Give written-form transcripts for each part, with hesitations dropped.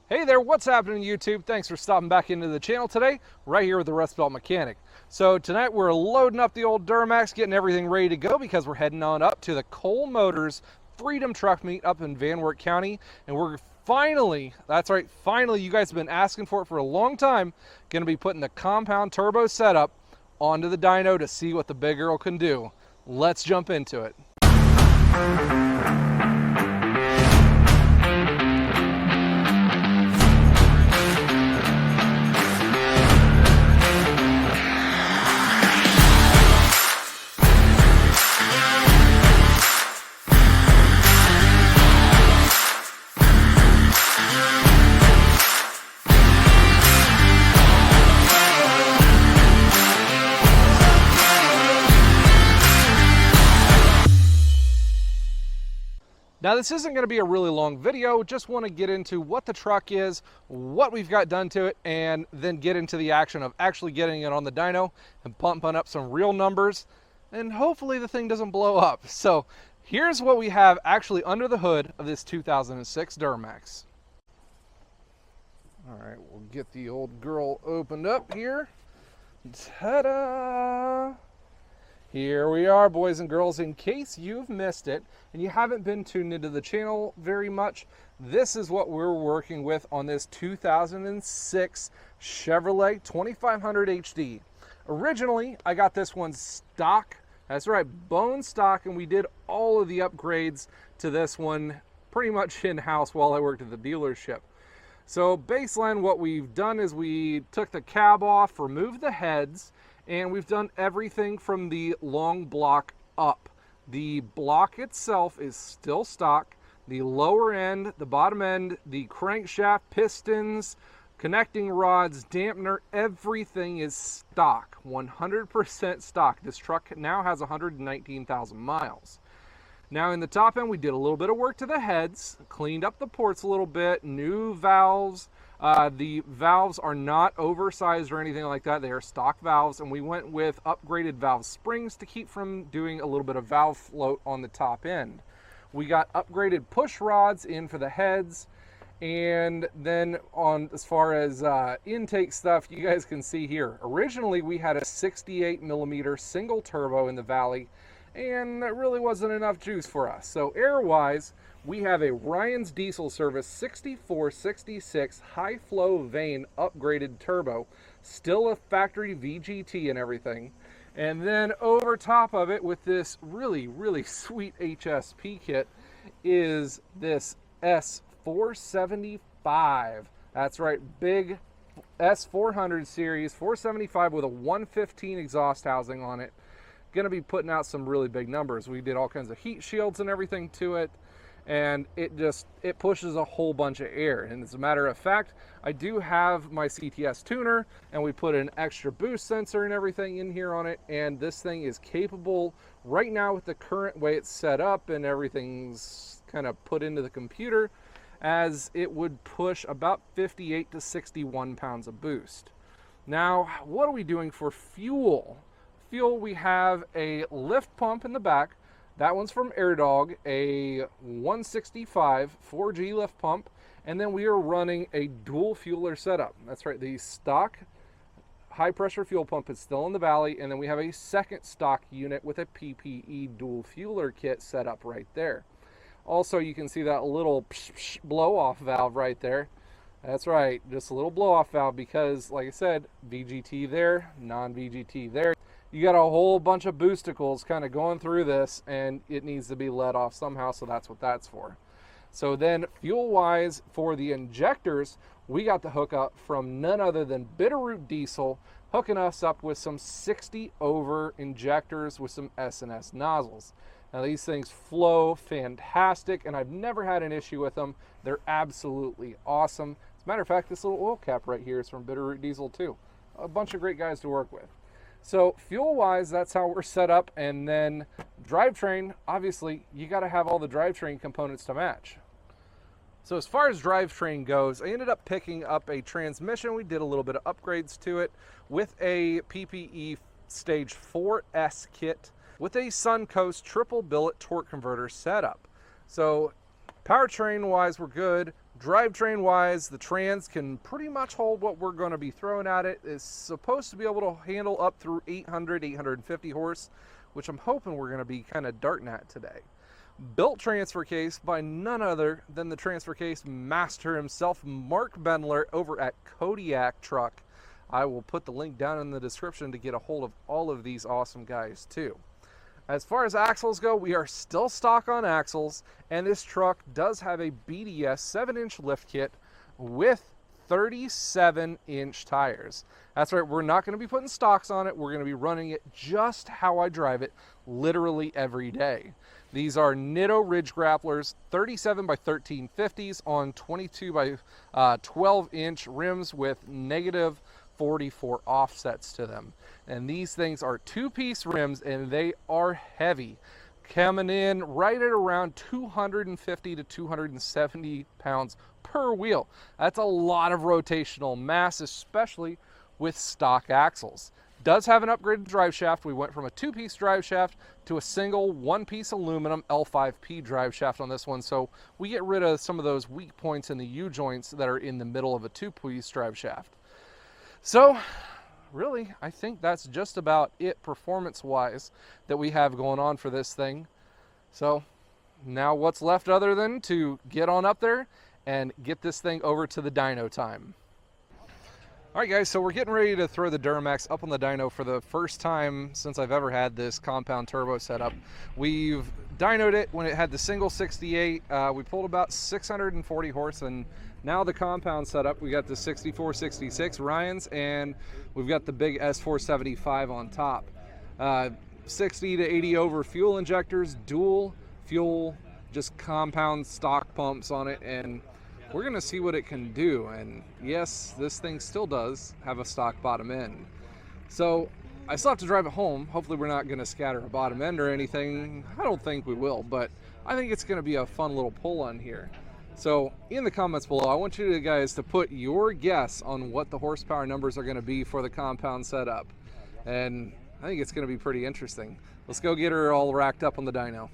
Hey there, what's happening YouTube? Thanks for stopping back into the channel today, right here with the Rustbelt Mechanic. So tonight we're loading up the old Duramax, getting everything ready to go because we're heading on up to the Cole Motors Freedom Truck Meet up in Van Wert County. And we're finally, that's right, finally, you guys have been asking for it for a long time, going to be putting the compound turbo setup onto the dyno to see what the big girl can do. Let's jump into it. Now this isn't going to be a really long video, just want to get into what the truck is, what we've got done to it, and then get into the action of actually getting it on the dyno and pumping up some real numbers, and hopefully the thing doesn't blow up. So here's what we have actually under the hood of this 2006 Duramax. All right, we'll get the old girl opened up here. Ta-da! Here we are, boys and girls. In case you've missed it and you haven't been tuned into the channel very much, this is what we're working with on this 2006 Chevrolet 2500 HD. Originally, I got this one stock. That's right, bone stock, and we did all of the upgrades to this one pretty much in-house while I worked at the dealership. So baseline, what we've done is we took the cab off, removed the heads, and we've done everything from the long block up. The block itself is still stock. The lower end, the bottom end, the crankshaft, pistons, connecting rods, dampener, everything is stock, 100% stock. This truck now has 119,000 miles. Now in the top end, we did a little bit of work to the heads, cleaned up the ports a little bit, new valves. The valves are not oversized or anything like that. They are stock valves, and we went with upgraded valve springs to keep from doing a little bit of valve float on the top end. We got upgraded push rods in for the heads, and then on as far as intake stuff, you guys can see here. Originally, we had a 68mm single turbo in the Valley, and that really wasn't enough juice for us. So air-wise, we have a Ryan's Diesel Service 6466 high flow vane upgraded turbo, still a factory VGT and everything. And then over top of it with this really sweet HSP kit is this S475. That's right, big S400 series, 475 with a 115 exhaust housing on it. Going to be putting out some really big numbers. We did all kinds of heat shields and everything to it, and it pushes a whole bunch of air. And as a matter of fact, I do have my CTS tuner, and we put an extra boost sensor and everything in here on it, and this thing is capable right now with the current way it's set up and everything's kind of put into the computer, as it would push about 58 to 61 pounds of boost. Now, what are we doing for fuel? Fuel, we have a lift pump in the back. That one's from AirDog, a 165 4G lift pump, and then we are running a dual fueler setup. That's right, the stock high pressure fuel pump is still in the Valley, and then we have a second stock unit with a PPE dual fueler kit set up right there. Also, you can see that little blow-off valve right there. That's right, just a little blow-off valve because, like I said, VGT there, non-VGT there. You got a whole bunch of boosticles kind of going through this, and it needs to be let off somehow, so that's what that's for. So then fuel-wise, for the injectors, we got the hookup from none other than Bitterroot Diesel, hooking us up with some 60 over injectors with some S&S nozzles. Now these things flow fantastic, and I've never had an issue with them. They're absolutely awesome. As a matter of fact, this little oil cap right here is from Bitterroot Diesel too. A bunch of great guys to work with. So fuel-wise, that's how we're set up. And then drivetrain, obviously, you got to have all the drivetrain components to match. So as far as drivetrain goes, I ended up picking up a transmission. We did a little bit of upgrades to it with a PPE Stage 4S kit with a Suncoast triple billet torque converter setup. So powertrain wise, we're good. Drivetrain wise, the trans can pretty much hold what we're going to be throwing at it. It's supposed to be able to handle up through 800, 850 horse, which I'm hoping we're going to be kind of darting at today. Built transfer case by none other than the transfer case master himself, Mark Bendler, over at Kodiak Truck. I will put the link down in the description to get a hold of all of these awesome guys too. As far as axles go, we are still stock on axles, and this truck does have a BDS 7-inch lift kit with 37-inch tires. That's right, we're not going to be putting stocks on it. We're going to be running it just how I drive it, literally every day. These are Dyno Ridge Grapplers, 37 by 1350s on 22 by 12-inch rims with negative 44 offsets to them. And these things are two-piece rims, and they are heavy, coming in right at around 250 to 270 pounds per wheel. That's a lot of rotational mass, especially with stock axles. Does have an upgraded drive shaft. We went from a two-piece drive shaft to a single one-piece aluminum L5P drive shaft on this one, so we get rid of some of those weak points in the U-joints that are in the middle of a two-piece drive shaft. So really, I think that's just about it performance-wise that we have going on for this thing. So now what's left other than to get on up there and get this thing over to the dyno time. All right, guys, so we're getting ready to throw the Duramax up on the dyno for the first time since I've ever had this compound turbo setup. We've dynoed it when it had the single 68. We pulled about 640 horse, and now the compound setup, we got the 64, 66 Ryans, and we've got the big S475 on top. 60 to 80 over fuel injectors, dual fuel, just compound stock pumps on it, and we're gonna see what it can do. And yes, this thing still does have a stock bottom end. So I still have to drive it home. Hopefully we're not gonna scatter a bottom end or anything. I don't think we will, but I think it's gonna be a fun little pull on here. So in the comments below, I want you guys to put your guess on what the horsepower numbers are gonna be for the compound setup. And I think it's gonna be pretty interesting. Let's go get her all racked up on the dyno.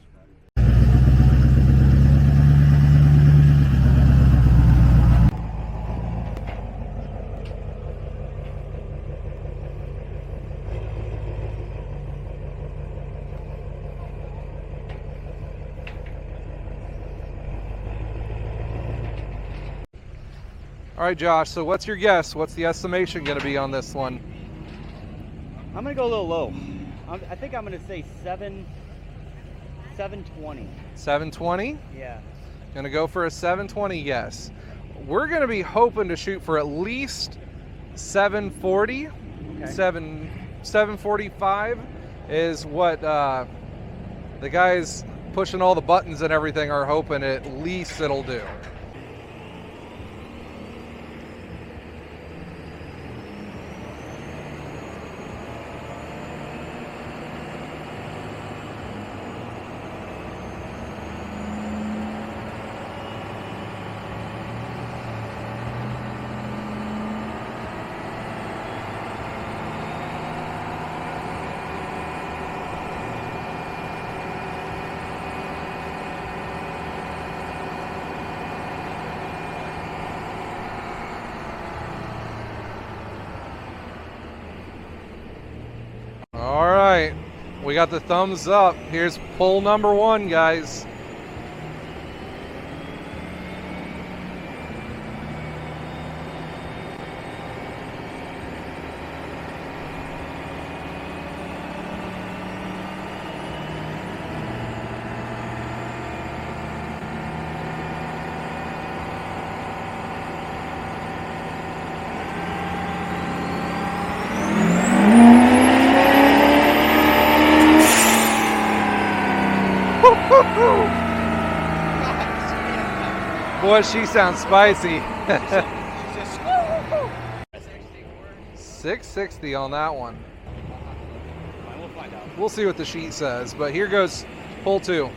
All right, Josh, so what's your guess? What's the estimation going to be on this one? I'm going to go a little low. I think I'm going to say 720. 720? Yeah. Going to go for a 720 guess. We're going to be hoping to shoot for at least 740. Okay. 745 is what the guys pushing all the buttons and everything are hoping at least it'll do. All right, we got the thumbs up. Here's pull number one, guys. Boy, she sounds spicy. 660 on that one. We'll find out. We'll see what the sheet says, but here goes pull two.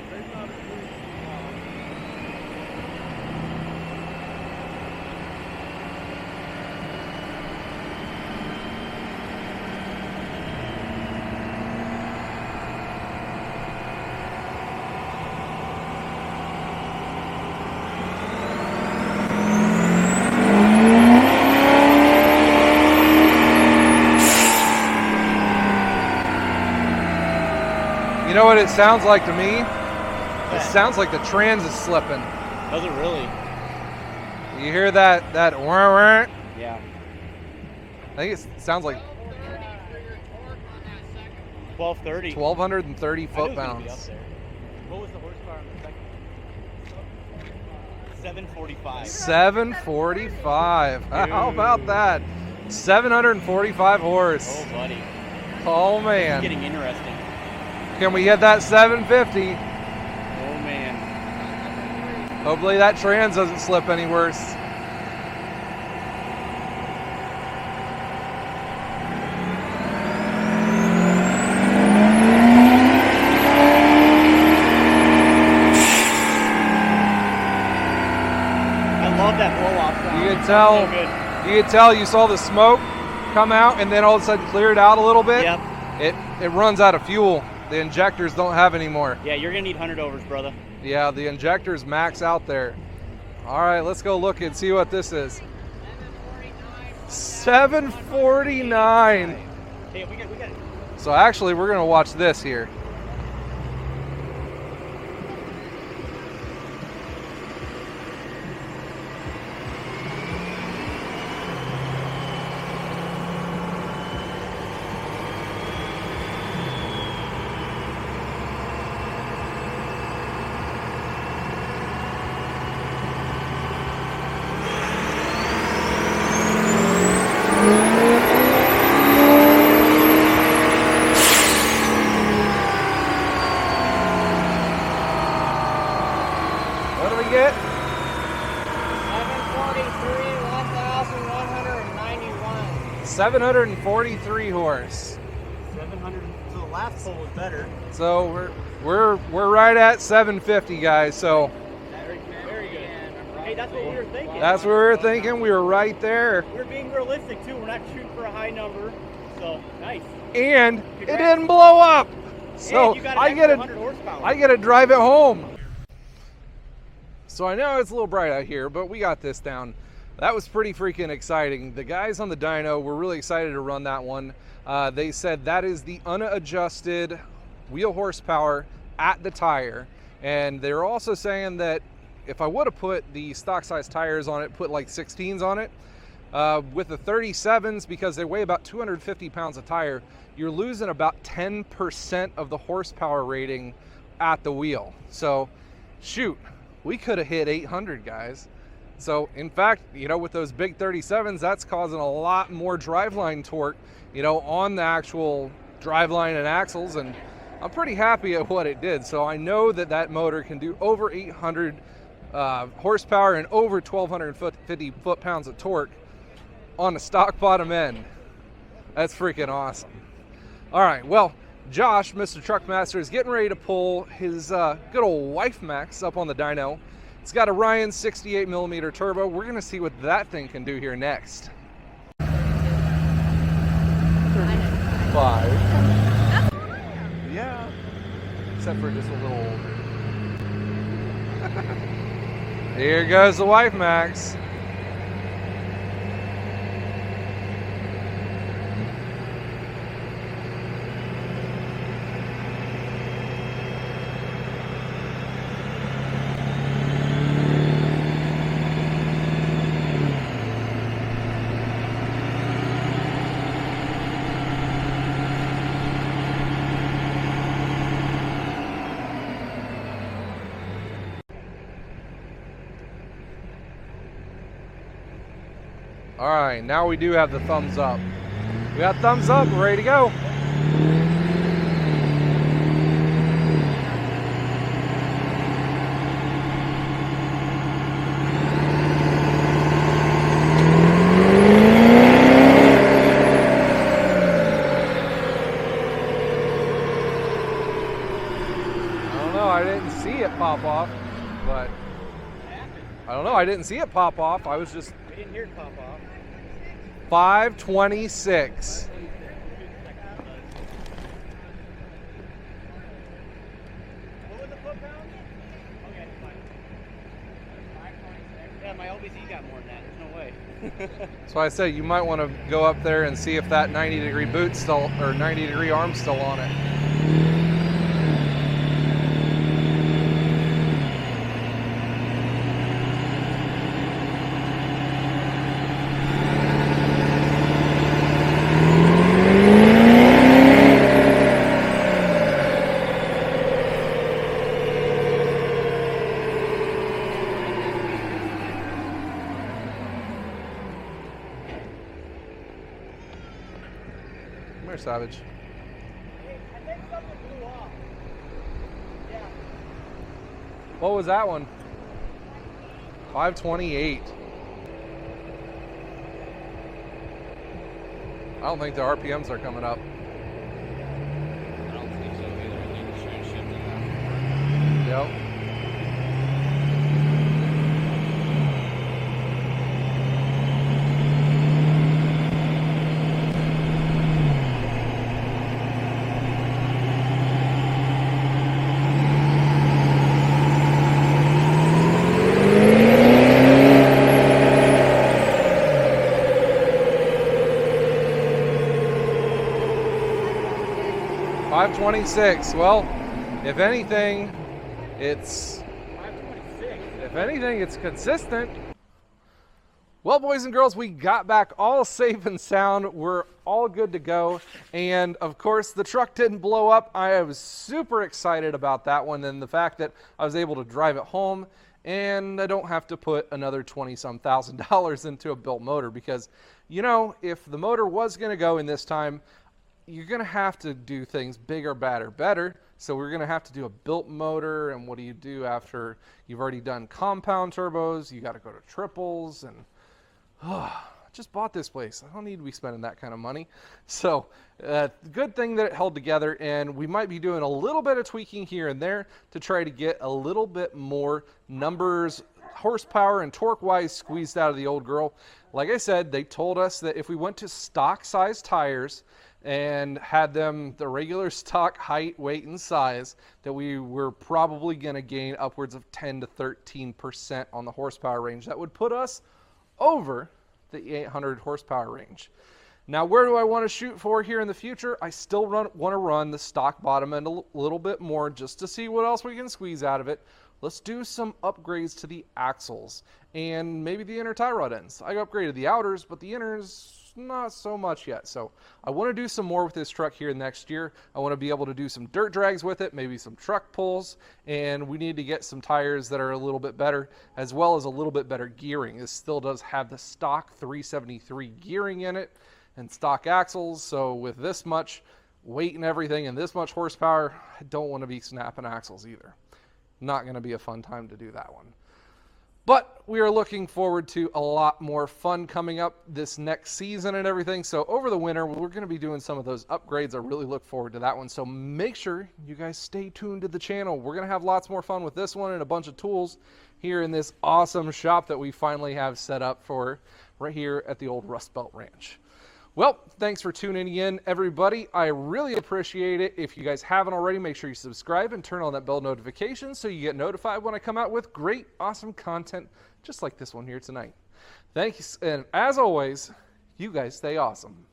know what it sounds like to me? It sounds like the trans is slipping. Does it really? You hear that wah wah? Yeah. I think it sounds like 1230. 1,230 foot-pounds. What was the horsepower on the second? 745. 745. How about that? 745 horse. Oh, buddy. Oh, man. It's getting interesting. Can we hit that 750? Oh, man. Hopefully that trans doesn't slip any worse. I love that blow-off sound. You could tell. So good. You could tell. You saw the smoke come out, and then all of a sudden cleared out a little bit. Yep. It runs out of fuel. The injectors don't have any more. Yeah, you're gonna need 100 overs, brother. Yeah, the injectors max out there. All right, let's go look and see what this is. 749. Hey, we got it. So actually, we're gonna watch this here. What do we get? 1,191. 743 horse. 700. So the last pull was better. So we're right at 750, guys. So Very good. Hey, that's what we were thinking. that's what we were thinking. We were right there, We're being realistic too. We're not shooting for a high number. So nice. and it didn't blow up. So And you got an I get extra to 100 horsepower. I get to drive it home. So I know it's a little bright out here, but we got this down. That was pretty freaking exciting. The guys on the dyno were really excited to run that one. They said that is the unadjusted wheel horsepower at the tire. And they're also saying that if I would have put the stock size tires on it, put like 16s on it, with the 37s, because they weigh about 250 pounds of tire, you're losing about 10% of the horsepower rating at the wheel. So shoot, we could have hit 800, guys. So in fact, you know, with those big 37s, that's causing a lot more driveline torque, you know, on the actual driveline and axles, and I'm pretty happy at what it did. So I know that that motor can do over 800 horsepower and over 1,250 foot-pounds of torque on a stock bottom end. That's freaking awesome. All right, well, Josh, Mr. Truckmaster, is getting ready to pull his good old Wife Max up on the dyno. It's got a Ryan 68mm turbo. We're gonna see what that thing can do here next. 35. Yeah. Except for just a little older. Here goes the Wife Max. All right, now we do have the thumbs up. We got thumbs up, we're ready to go. I don't know, I didn't see it pop off, but I don't know, I didn't see it pop off. I was just We didn't hear it pop off. 526. What was the foot pound? Okay, fine. Yeah, my LBZ got more than that. There's no way. So I said you might want to go up there and see if that 90-degree boot's still, or 90-degree arm's still on it. Come here, Savage. I think something blew off. Yeah. What was that one? 528. I don't think the RPMs are coming up. I don't think so either. I think it's trying to shift it back. Yep. $526. Well, if anything, it's 526. if anything, it's consistent. Well, boys and girls, we got back all safe and sound. We're all good to go. And of course, the truck didn't blow up. I was super excited about that one, and the fact that I was able to drive it home and I don't have to put another $20-some thousand into a built motor, because, you know, if the motor was going to go in this time, you're going to have to do things bigger, badder, better. So we're going to have to do a built motor. And what do you do after you've already done compound turbos? You got to go to triples. And I just bought this place. I don't need to be spending that kind of money. So good thing that it held together. And we might be doing a little bit of tweaking here and there to try to get a little bit more numbers, horsepower, and torque-wise squeezed out of the old girl. Like I said, they told us that if we went to stock size tires and had them the regular stock height, weight, and size, that we were probably going to gain upwards of 10 to 13% on the horsepower range. That would put us over the 800 horsepower range. Now, where do I want to shoot for here in the future? I still want to run the stock bottom end a little bit more just to see what else we can squeeze out of it. Let's do some upgrades to the axles and maybe the inner tie rod ends. I upgraded the outers, but the inners, not so much yet. So I want to do some more with this truck here next year. I want to be able to do some dirt drags with it, maybe some truck pulls, and we need to get some tires that are a little bit better, as well as a little bit better gearing. This still does have the stock 373 gearing in it and stock axles. So with this much weight and everything and this much horsepower, I don't want to be snapping axles either. Not going to be a fun time to do that one. But we are looking forward to a lot more fun coming up this next season and everything. So over the winter, we're going to be doing some of those upgrades. I really look forward to that one. So make sure you guys stay tuned to the channel. We're going to have lots more fun with this one and a bunch of tools here in this awesome shop that we finally have set up for right here at the old Rustbelt Ranch. Well, thanks for tuning in, everybody. I really appreciate it. If you guys haven't already, make sure you subscribe and turn on that bell notification so you get notified when I come out with great, awesome content just like this one here tonight. Thanks, and as always, you guys stay awesome.